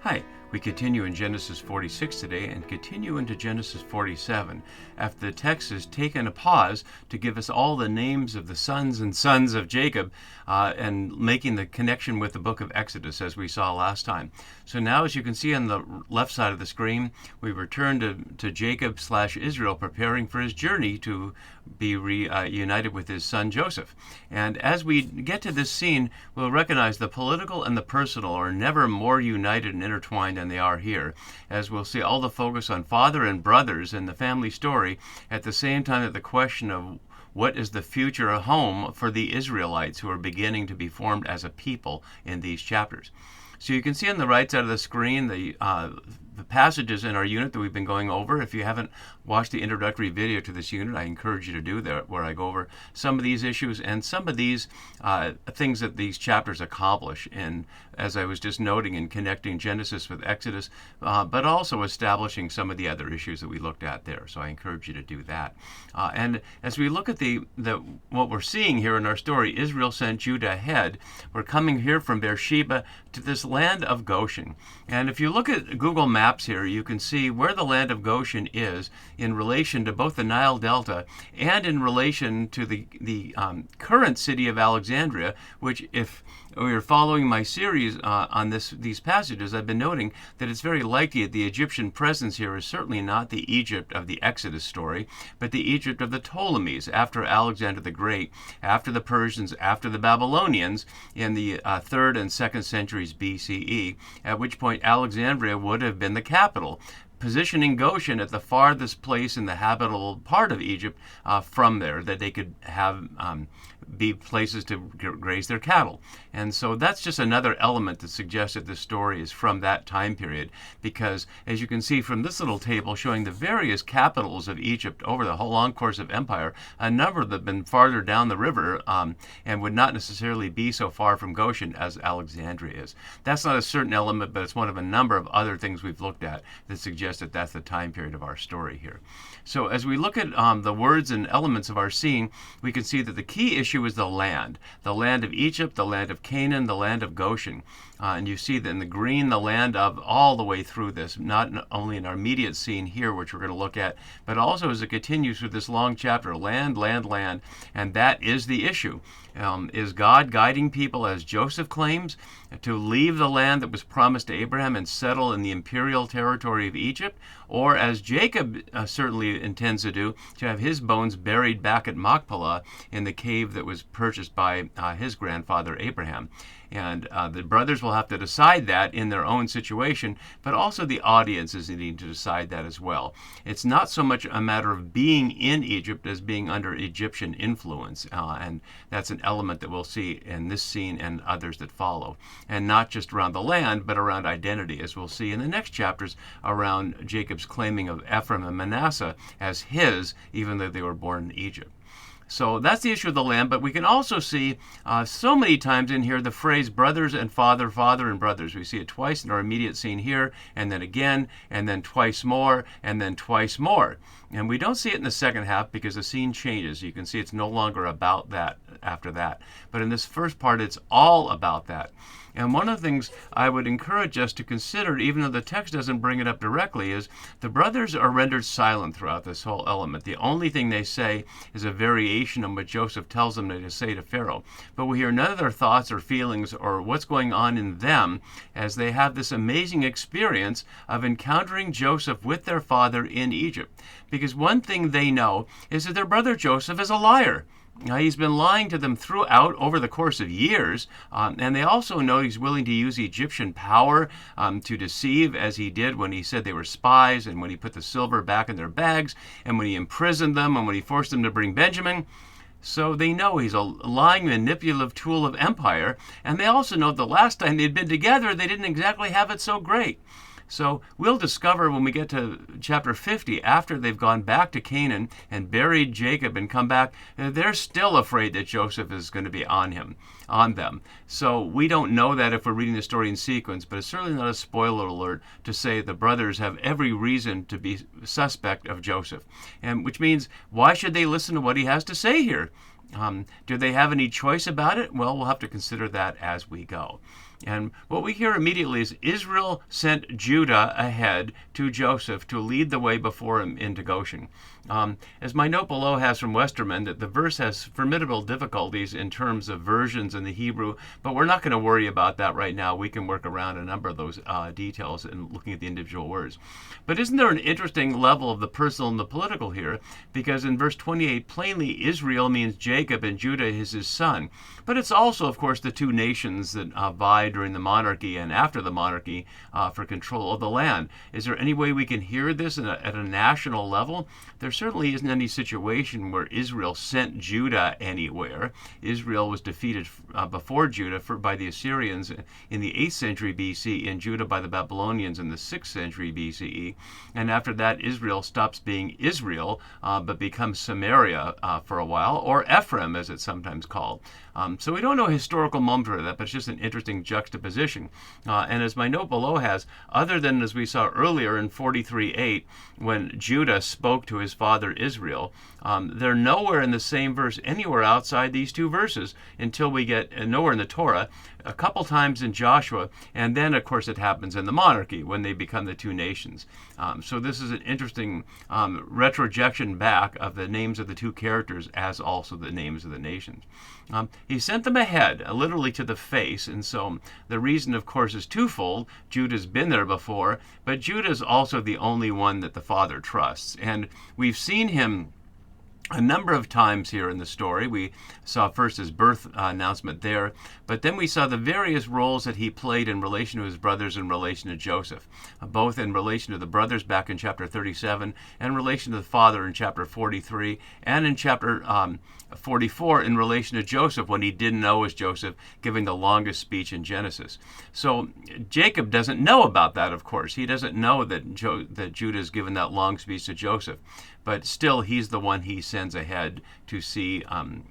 Hi, we continue in Genesis 46 today and continue into Genesis 47 after the text has taken a pause to give us all the names of the sons and sons of Jacob and making the connection with the book of Exodus as we saw last time. So now, as you can see on the left side of the screen, we return to Jacob/Israel preparing for his journey to be reunited with his son Joseph. And as we get to this scene, we'll recognize the political and the personal are never more united and intertwined than they are here, as we'll see all the focus on father and brothers and the family story, at the same time that the question of what is the future home for the Israelites who are beginning to be formed as a people in these chapters. So you can see on the right side of the screen the passages in our unit that we've been going over. If you haven't watched the introductory video to this unit, I encourage you to do that, where I go over some of these issues and some of these things that these chapters accomplish. And as I was just noting, in connecting Genesis with Exodus, but also establishing some of the other issues that we looked at there. So I encourage you to do that. And as we look at what we're seeing here in our story, Israel sent Judah ahead. We're coming here from Beersheba to this land of Goshen. And if you look at Google Maps here, you can see where the land of Goshen is in relation to both the Nile Delta and in relation to the current city of Alexandria, which, if you're following my series on these passages, I've been noting that it's very likely that the Egyptian presence here is certainly not the Egypt of the Exodus story, but the Egypt of the Ptolemies after Alexander the Great, after the Persians, after the Babylonians in the 3rd and 2nd centuries BCE, at which point Alexandria would have been the capital, positioning Goshen at the farthest place in the habitable part of Egypt from there, that they could have be places to graze their cattle. And so that's just another element that suggests that this story is from that time period, because as you can see from this little table showing the various capitals of Egypt over the whole long course of empire, a number that have been farther down the river and would not necessarily be so far from Goshen as Alexandria is. That's not a certain element, but it's one of a number of other things we've looked at that suggest that that's the time period of our story here. So as we look at the words and elements of our scene, we can see that the key issue is the land of Egypt, the land of Canaan, the land of Goshen. And you see that in the green, the land of all the way through this, not only in our immediate scene here, which we're going to look at, but also as it continues through this long chapter, land, land, land. And that is the issue. Is God guiding people, as Joseph claims, to leave the land that was promised to Abraham and settle in the imperial territory of Egypt? Or, as Jacob certainly intends to do, to have his bones buried back at Machpelah in the cave that was purchased by his grandfather Abraham? And the brothers will have to decide that in their own situation, but also the audience is needing to decide that as well. It's not so much a matter of being in Egypt as being under Egyptian influence, and that's an element that we'll see in this scene and others that follow. And not just around the land, but around identity, as we'll see in the next chapters, around Jacob's claiming of Ephraim and Manasseh as his, even though they were born in Egypt. So that's the issue of the land, but we can also see so many times in here the phrase brothers and father, father and brothers. We see it twice in our immediate scene here, and then again, and then twice more, and then twice more. And we don't see it in the second half because the scene changes. You can see it's no longer about that after that. But in this first part, it's all about that. And one of the things I would encourage us to consider, even though the text doesn't bring it up directly, is the brothers are rendered silent throughout this whole element. The only thing they say is a variation on what Joseph tells them to say to Pharaoh. But we hear none of their thoughts or feelings or what's going on in them as they have this amazing experience of encountering Joseph with their father in Egypt. Because one thing they know is that their brother Joseph is a liar. He's been lying to them throughout over the course of years, and they also know he's willing to use Egyptian power to deceive, as he did when he said they were spies, and when he put the silver back in their bags, and when he imprisoned them, and when he forced them to bring Benjamin. So they know he's a lying, manipulative tool of empire, and they also know the last time they'd been together, they didn't exactly have it so great. So we'll discover when we get to chapter 50, after they've gone back to Canaan and buried Jacob and come back, they're still afraid that Joseph is going to be on them. So we don't know that if we're reading the story in sequence, but it's certainly not a spoiler alert to say the brothers have every reason to be suspect of Joseph. And which means, why should they listen to what he has to say here? Do they have any choice about it? Well, we'll have to consider that as we go. And what we hear immediately is Israel sent Judah ahead to Joseph to lead the way before him into Goshen. As my note below has from Westerman, that the verse has formidable difficulties in terms of versions in the Hebrew, but we're not going to worry about that right now. We can work around a number of those details in looking at the individual words. But isn't there an interesting level of the personal and the political here? Because in verse 28, plainly Israel means Jacob and Judah is his son. But it's also, of course, the two nations that vie during the monarchy and after the monarchy for control of the land. Is there any way we can hear this at a national level? There certainly isn't any situation where Israel sent Judah anywhere. Israel was defeated before Judah by the Assyrians in the 8th century BC, and Judah by the Babylonians in the 6th century BCE. And after that, Israel stops being Israel, but becomes Samaria for a while, or Ephraim, as it's sometimes called. So we don't know a historical moment for that, but it's just an interesting juxtaposition. And as my note below has, other than as we saw earlier in 43:8, when Judah spoke to his father Israel, they're nowhere in the same verse anywhere outside these two verses until we get nowhere in the Torah, a couple times in Joshua, and then, of course, it happens in the monarchy when they become the two nations. So this is an interesting retrojection back of the names of the two characters as also the names of the nations. He sent them ahead, literally to the face, and so the reason, of course, is twofold. Judah's been there before, but Judah's also the only one that the father trusts. And we've seen him a number of times here in the story. We saw first his birth announcement there, but then we saw the various roles that he played in relation to his brothers, in relation to Joseph, both in relation to the brothers back in chapter 37, and in relation to the father in chapter 43, and in chapter 44 in relation to Joseph when he didn't know as Joseph, giving the longest speech in Genesis. So Jacob doesn't know about that, of course. He doesn't know that Judah has given that long speech to Joseph. But still, he's the one he sends ahead to see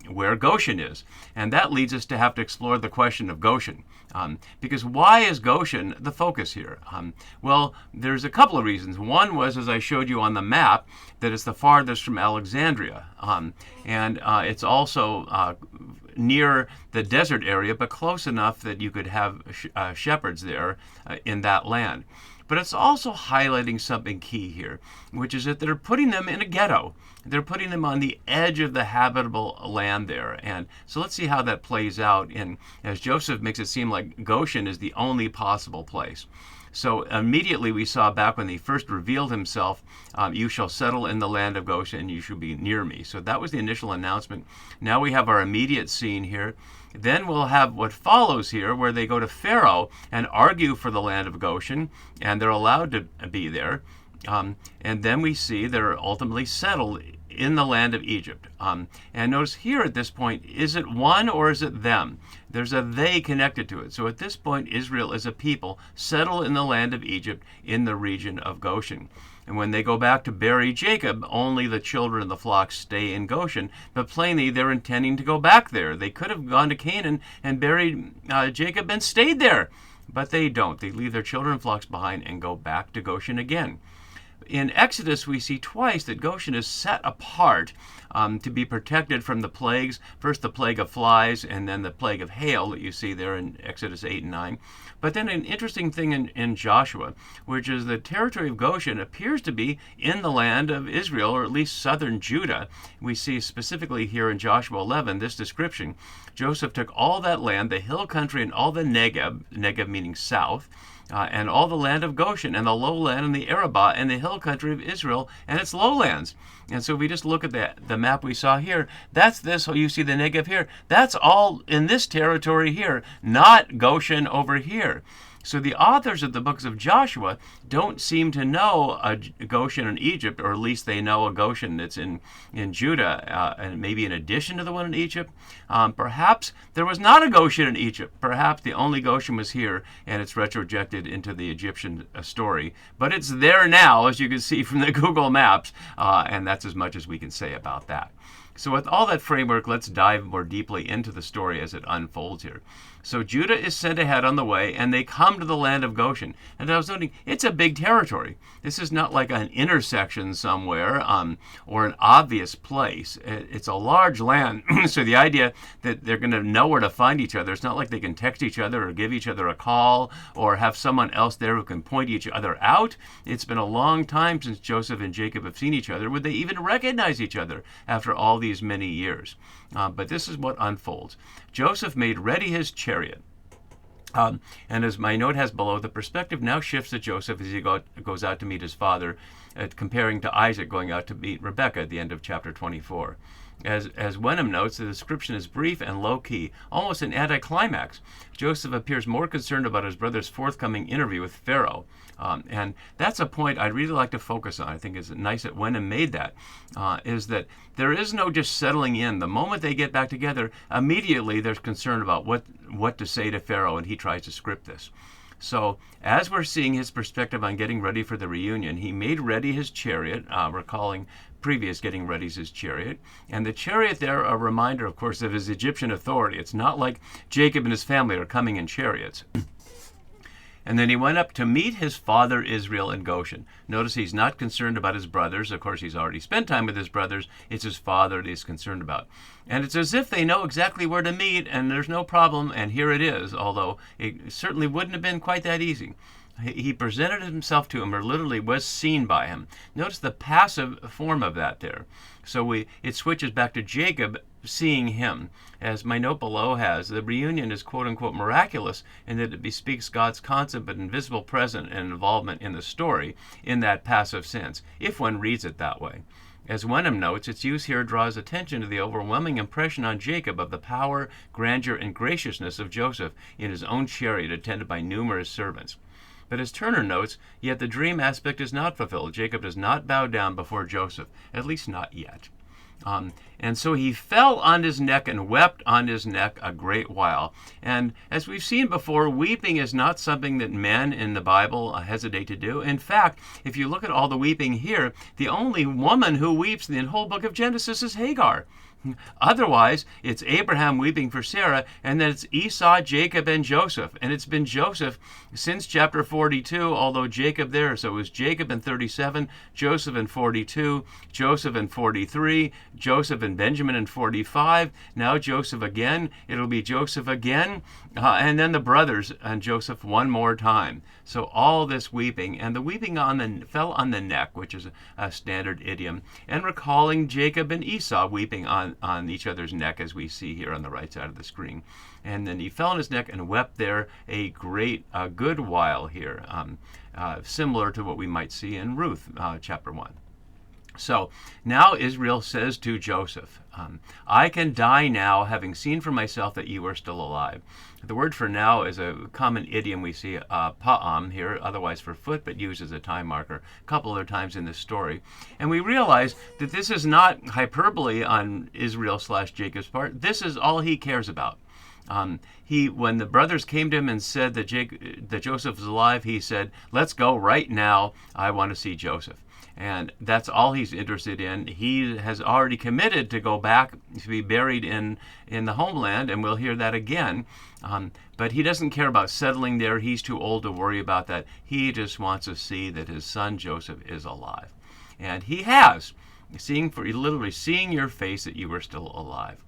where Goshen is. And that leads us to have to explore the question of Goshen. Because why is Goshen the focus here? Well, there's a couple of reasons. One was, as I showed you on the map, that it's the farthest from Alexandria. And it's also near the desert area, but close enough that you could have shepherds there in that land. But it's also highlighting something key here, which is that they're putting them in a ghetto. They're putting them on the edge of the habitable land there. And so let's see how that plays out as Joseph makes it seem like Goshen is the only possible place. So immediately we saw back when he first revealed himself, you shall settle in the land of Goshen and you shall be near me. So that was the initial announcement. Now we have our immediate scene here. Then we'll have what follows here, where they go to Pharaoh and argue for the land of Goshen, and they're allowed to be there. And then we see they're ultimately settled in the land of Egypt. And notice here at this point, is it one or is it them? There's a they connected to it. So at this point, Israel is a people settled in the land of Egypt in the region of Goshen. And when they go back to bury Jacob, only the children of the flock stay in Goshen. But plainly, they're intending to go back there. They could have gone to Canaan and buried Jacob and stayed there. But they don't. They leave their children and flocks behind and go back to Goshen again. In Exodus, we see twice that Goshen is set apart to be protected from the plagues. First, the plague of flies, and then the plague of hail that you see there in Exodus 8 and 9. But then an interesting thing in Joshua, which is the territory of Goshen appears to be in the land of Israel, or at least southern Judah. We see specifically here in Joshua 11 this description. Joseph took all that land, the hill country and all the Negeb meaning south, and all the land of Goshen, and the lowland and the Arabah, and the hill country of Israel, and its lowlands. And so if we just look at the map we saw here, that's this, you see the Negev here, that's all in this territory here, not Goshen over here. So the authors of the books of Joshua don't seem to know a Goshen in Egypt, or at least they know a Goshen that's in Judah, and maybe in addition to the one in Egypt. Perhaps there was not a Goshen in Egypt. Perhaps the only Goshen was here, and it's retrojected into the Egyptian story. But it's there now, as you can see from the Google Maps, and that's as much as we can say about that. So with all that framework, let's dive more deeply into the story as it unfolds here. So Judah is sent ahead on the way, and they come to the land of Goshen. And I was noting, it's a big territory. This is not like an intersection somewhere or an obvious place. It's a large land. So the idea that they're going to know where to find each other, it's not like they can text each other or give each other a call or have someone else there who can point each other out. It's been a long time since Joseph and Jacob have seen each other. Would they even recognize each other after all these many years? But this is what unfolds. Joseph made ready his chariot. And as my note has below, the perspective now shifts to Joseph as he goes out to meet his father, comparing to Isaac going out to meet Rebekah at the end of chapter 24. As Wenham notes, the description is brief and low-key, almost an anticlimax. Joseph appears more concerned about his brother's forthcoming interview with Pharaoh. And that's a point I'd really like to focus on. I think it's nice that Wenham made that, is that there is no just settling in. The moment they get back together, immediately there's concern about what to say to Pharaoh, and he tries to script this. So as we're seeing his perspective on getting ready for the reunion, he made ready his chariot, recalling previous getting ready his chariot. And the chariot there, a reminder, of course, of his Egyptian authority. It's not like Jacob and his family are coming in chariots. And then he went up to meet his father Israel in Goshen. Notice he's not concerned about his brothers. Of course, he's already spent time with his brothers. It's his father that he's concerned about. And it's as if they know exactly where to meet, and there's no problem, and here it is, although it certainly wouldn't have been quite that easy. He presented himself to him, or literally was seen by him. Notice the passive form of that there. So it switches back to Jacob seeing him. As my note below has, the reunion is quote-unquote miraculous in that it bespeaks God's constant but invisible presence and involvement in the story in that passive sense, if one reads it that way. As Wenham notes, its use here draws attention to the overwhelming impression on Jacob of the power, grandeur, and graciousness of Joseph in his own chariot attended by numerous servants. But as Turner notes, yet the dream aspect is not fulfilled. Jacob does not bow down before Joseph, at least not yet. And so he fell on his neck and wept on his neck a great while. And as we've seen before, weeping is not something that men in the Bible hesitate to do. In fact, if you look at all the weeping here, the only woman who weeps in the whole book of Genesis is Hagar. Otherwise, it's Abraham weeping for Sarah, and then it's Esau, Jacob, and Joseph. And it's been Joseph since chapter 42, although Jacob there. So it was Jacob in 37, Joseph in 42, Joseph in 43, Joseph and Benjamin in 45, now Joseph again. It'll be Joseph again, and then the brothers and Joseph one more time. So all this weeping, and the weeping fell on the neck, which is a standard idiom, and recalling Jacob and Esau weeping on each other's neck, as we see here on the right side of the screen. And then he fell on his neck and wept there a good while here, similar to what we might see in Ruth chapter 1. So now Israel says to Joseph, I can die now, having seen for myself that you are still alive. The word for now is a common idiom we see, pa'am here, otherwise for foot, but used as a time marker a couple other times in this story. And we realize that this is not hyperbole on Israel/Jacob's part. This is all he cares about. When the brothers came to him and said that Joseph is alive, he said, let's go right now. I want to see Joseph. And that's all he's interested in. He has already committed to go back to be buried in the homeland, and we'll hear that again. But he doesn't care about settling there. He's too old to worry about that. He just wants to see that his son Joseph is alive. And he has, literally seeing your face that you were still alive.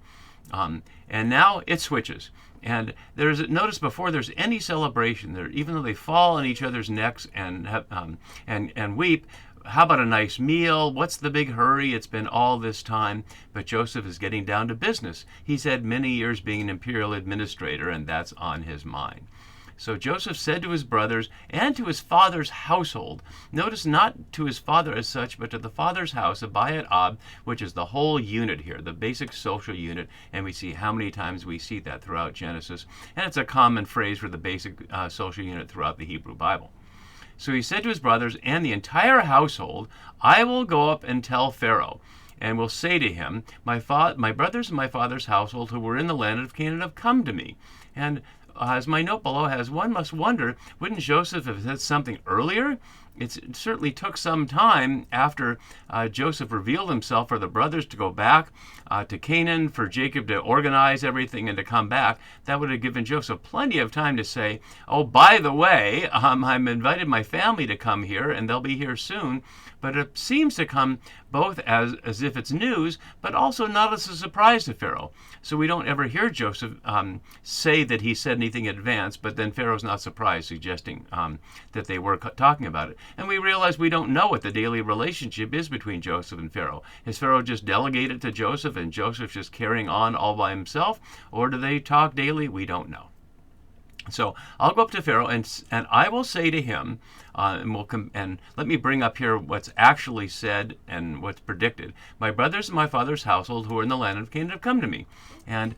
And now it switches. And notice before there's any celebration there, even though they fall on each other's necks and weep, how about a nice meal? What's the big hurry? It's been all this time. But Joseph is getting down to business. He's had many years being an imperial administrator, and that's on his mind. So Joseph said to his brothers and to his father's household, notice not to his father as such, but to the father's house, Abiat-Ab, which is the whole unit here, the basic social unit, and we see how many times we see that throughout Genesis. And it's a common phrase for the basic social unit throughout the Hebrew Bible. So he said to his brothers and the entire household, I will go up and tell Pharaoh, and will say to him, my brothers and my father's household who were in the land of Canaan have come to me. And as my note below has, one must wonder, wouldn't Joseph have said something earlier? it certainly took some time after Joseph revealed himself for the brothers to go back to Canaan, for Jacob to organize everything and to come back. That would have given Joseph plenty of time to say, oh, by the way, I've invited my family to come here, and they'll be here soon. But it seems to come both as if it's news, but also not as a surprise to Pharaoh. So we don't ever hear Joseph say that he said anything in advance, but then Pharaoh's not surprised, suggesting that they were talking about it. And we realize we don't know what the daily relationship is between Joseph and Pharaoh. Is Pharaoh just delegated to Joseph and Joseph's just carrying on all by himself? Or do they talk daily? We don't know. So I'll go up to Pharaoh and I will say to him, and let me bring up here what's actually said and what's predicted. My brothers and my father's household who are in the land of Canaan have come to me. And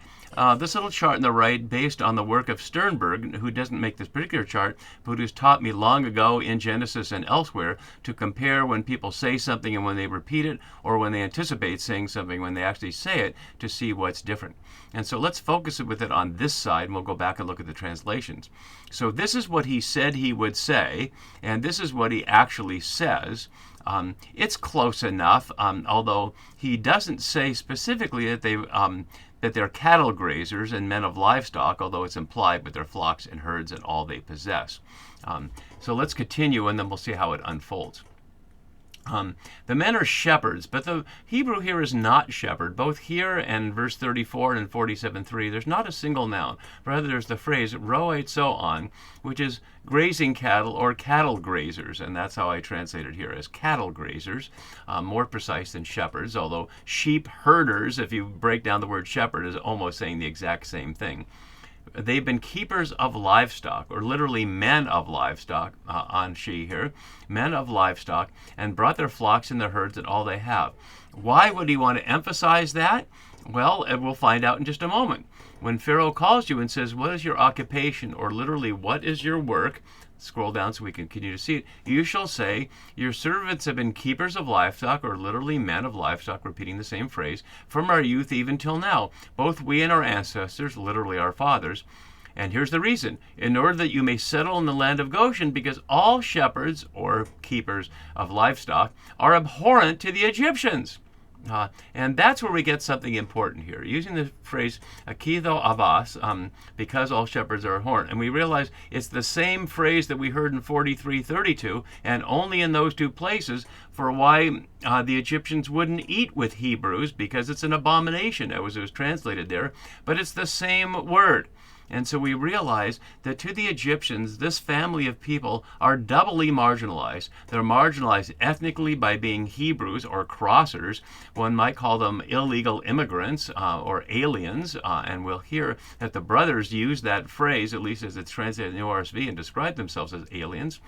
this little chart on the right, based on the work of Sternberg, who doesn't make this particular chart, but who's taught me long ago in Genesis and elsewhere to compare when people say something and when they repeat it, or when they anticipate saying something when they actually say it, to see what's different. And so let's focus with it on this side, and we'll go back and look at the translations. So this is what he said he would say, and this is what he actually says. It's close enough, although he doesn't say specifically that they're cattle grazers and men of livestock, although it's implied with their flocks and herds and all they possess. So let's continue, and then we'll see how it unfolds. The men are shepherds, but the Hebrew here is not shepherd. Both here and verse 34 and 47:3, there's not a single noun. Rather, there's the phrase roetzoon, which is grazing cattle or cattle grazers, and that's how I translate it here as cattle grazers, more precise than shepherds, although sheep herders, if you break down the word shepherd, is almost saying the exact same thing. They've been keepers of livestock, or literally men of livestock, on she here, men of livestock, and brought their flocks and their herds and all they have. Why would he want to emphasize that? Well, we'll find out in just a moment. When Pharaoh calls you and says, what is your occupation, or literally, what is your work? Scroll down so we can continue to see it. You shall say, your servants have been keepers of livestock, or literally men of livestock, repeating the same phrase, from our youth even till now, both we and our ancestors, literally our fathers. And here's the reason, in order that you may settle in the land of Goshen, because all shepherds, or keepers of livestock, are abhorrent to the Egyptians. And that's where we get something important here, using the phrase akitho avas, because all shepherds are abhorrent. And we realize it's the same phrase that we heard in 43:32, and only in those two places, for why the Egyptians wouldn't eat with Hebrews, because it's an abomination, as it was translated there. But it's the same word. And so we realize that to the Egyptians, this family of people are doubly marginalized. They're marginalized ethnically by being Hebrews or crossers. One might call them illegal immigrants or aliens. And we'll hear that the brothers use that phrase, at least as it's translated in the ORSV, and describe themselves as aliens.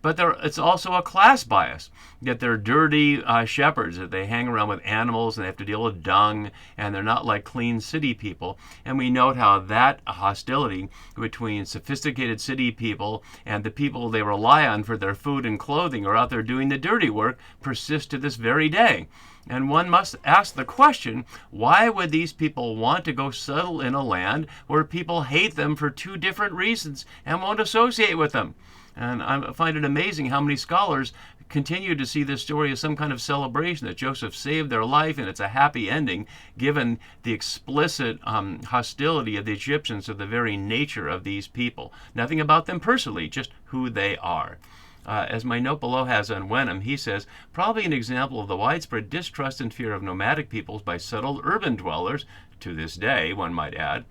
But it's also a class bias, that they're dirty shepherds, that they hang around with animals and they have to deal with dung, and they're not like clean city people. And we note how that hostility between sophisticated city people and the people they rely on for their food and clothing are out there doing the dirty work persists to this very day. And one must ask the question, why would these people want to go settle in a land where people hate them for two different reasons and won't associate with them? And I find it amazing how many scholars continue to see this story as some kind of celebration that Joseph saved their life and it's a happy ending, given the explicit hostility of the Egyptians to the very nature of these people. Nothing about them personally, just who they are. As my note below has on Wenham, he says, probably an example of the widespread distrust and fear of nomadic peoples by settled urban dwellers, to this day, one might add.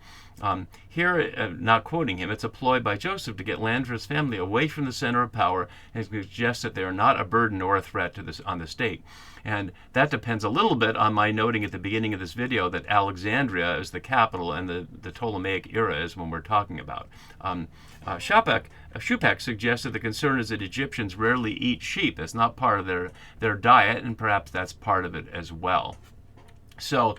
Here, not quoting him, it's a ploy by Joseph to get land for his family away from the center of power and suggests that they are not a burden or a threat on the state. And that depends a little bit on my noting at the beginning of this video that Alexandria is the capital and the Ptolemaic era is when we're talking about. Shupek suggests that the concern is that Egyptians rarely eat sheep. It's not part of their diet, and perhaps that's part of it as well. So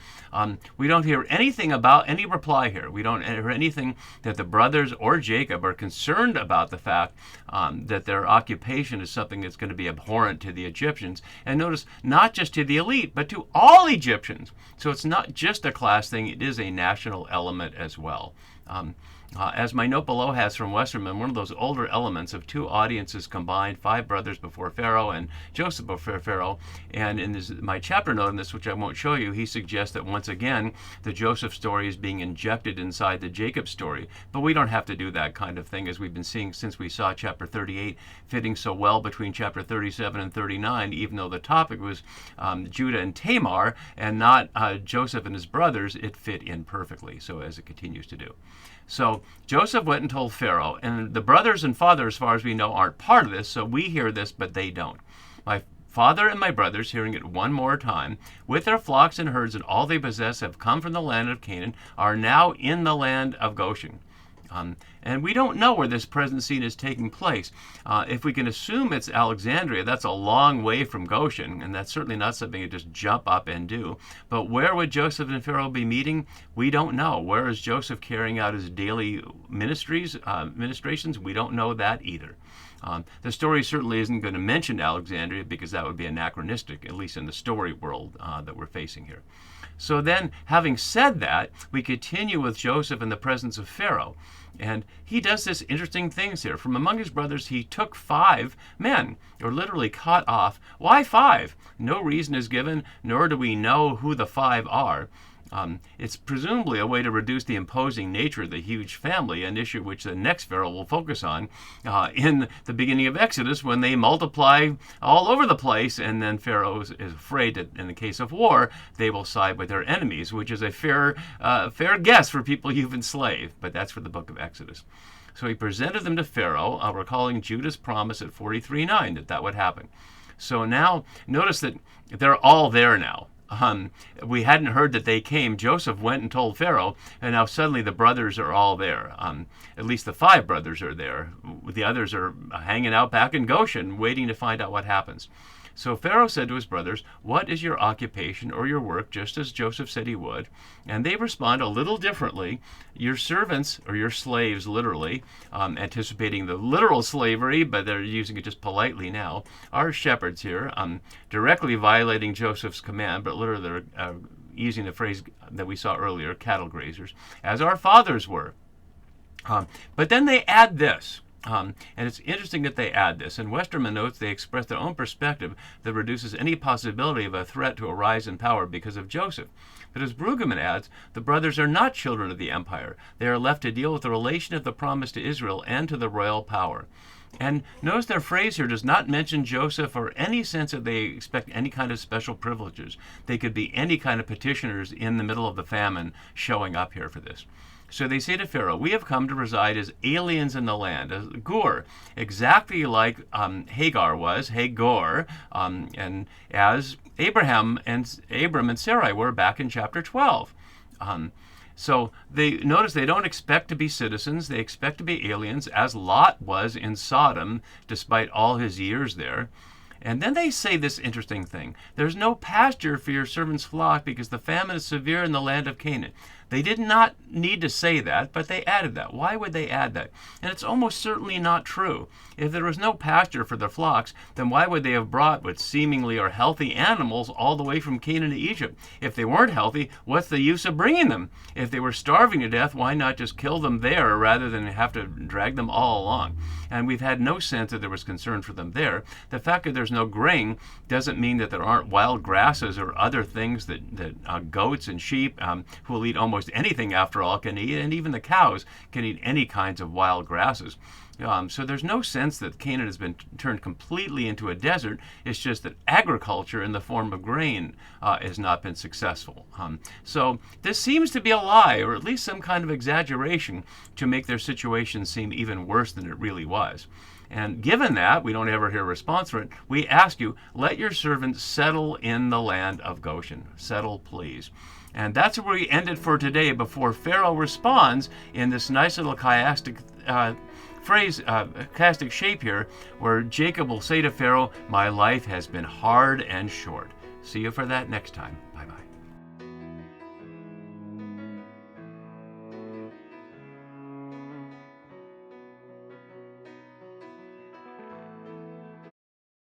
we don't hear anything about any reply here. We don't hear anything that the brothers or Jacob are concerned about the fact that their occupation is something that's going to be abhorrent to the Egyptians. And notice, not just to the elite, but to all Egyptians. So it's not just a class thing. It is a national element as well. As my note below has from Westerman, one of those older elements of two audiences combined, 5 brothers before Pharaoh and Joseph before Pharaoh. And in my chapter note on this, which I won't show you, he suggests that once again, the Joseph story is being injected inside the Jacob story. But we don't have to do that kind of thing, as we've been seeing since we saw chapter 38 fitting so well between chapter 37 and 39, even though the topic was Judah and Tamar and not Joseph and his brothers, it fit in perfectly, so as it continues to do. So Joseph went and told Pharaoh, and the brothers and father, as far as we know, aren't part of this, so we hear this, but they don't. My father and my brothers, hearing it one more time, with their flocks and herds and all they possess, have come from the land of Canaan, are now in the land of Goshen. And we don't know where this present scene is taking place. If we can assume it's Alexandria, that's a long way from Goshen, and that's certainly not something you just jump up and do. But where would Joseph and Pharaoh be meeting? We don't know. Where is Joseph carrying out his daily ministrations? We don't know that either. The story certainly isn't going to mention Alexandria because that would be anachronistic, at least in the story world that we're facing here. So then, having said that, we continue with Joseph in the presence of Pharaoh. And he does this interesting things here. From among his brothers, he took 5 men, or literally cut off. Why 5? No reason is given, nor do we know who the 5 are. It's presumably a way to reduce the imposing nature of the huge family, an issue which the next Pharaoh will focus on in the beginning of Exodus, when they multiply all over the place, and then Pharaoh is afraid that in the case of war, they will side with their enemies, which is a fair guess for people you've enslaved, but that's for the book of Exodus. So he presented them to Pharaoh, recalling Judah's promise at 43:9 that would happen. So now, notice that they're all there now. We hadn't heard that they came. Joseph went and told Pharaoh, and now suddenly the brothers are all there. At least the 5 brothers are there. The others are hanging out back in Goshen, waiting to find out what happens. So Pharaoh said to his brothers, "What is your occupation or your work?" just as Joseph said he would. And they respond a little differently. Your servants, or your slaves literally, anticipating the literal slavery, but they're using it just politely now, are shepherds here, directly violating Joseph's command, but literally they're using the phrase that we saw earlier, cattle grazers, as our fathers were. But then they add this. And it's interesting that they add this. And Westerman notes they express their own perspective that reduces any possibility of a threat to a rise in power because of Joseph. But as Brueggemann adds, the brothers are not children of the empire. They are left to deal with the relation of the promise to Israel and to the royal power. And notice their phrase here does not mention Joseph or any sense that they expect any kind of special privileges. They could be any kind of petitioners in the middle of the famine showing up here for this. So they say to Pharaoh, "We have come to reside as aliens in the land," as Gur, exactly like Hagar was, Hagar, and as Abram and Sarai were back in chapter 12. So they notice they don't expect to be citizens, they expect to be aliens, as Lot was in Sodom, despite all his years there. And then they say this interesting thing. "There's no pasture for your servant's flock because the famine is severe in the land of Canaan." They did not need to say that, but they added that. Why would they add that? And it's almost certainly not true. If there was no pasture for their flocks, then why would they have brought what seemingly are healthy animals all the way from Canaan to Egypt? If they weren't healthy, what's the use of bringing them? If they were starving to death, why not just kill them there rather than have to drag them all along? And we've had no sense that there was concern for them there. The fact that there's no grain doesn't mean that there aren't wild grasses or other things that goats and sheep, who will eat almost anything after all, can eat, and even the cows can eat any kinds of wild grasses. So there's no sense that Canaan has been turned completely into a desert. It's just that agriculture in the form of grain has not been successful. So this seems to be a lie, or at least some kind of exaggeration to make their situation seem even worse than it really was. And given that, we don't ever hear a response for it, we ask you, let your servant settle in the land of Goshen. Settle, please. And that's where we ended for today before Pharaoh responds in this nice little chiastic chiastic shape here, where Jacob will say to Pharaoh, "My life has been hard and short." See you for that next time. Bye-bye.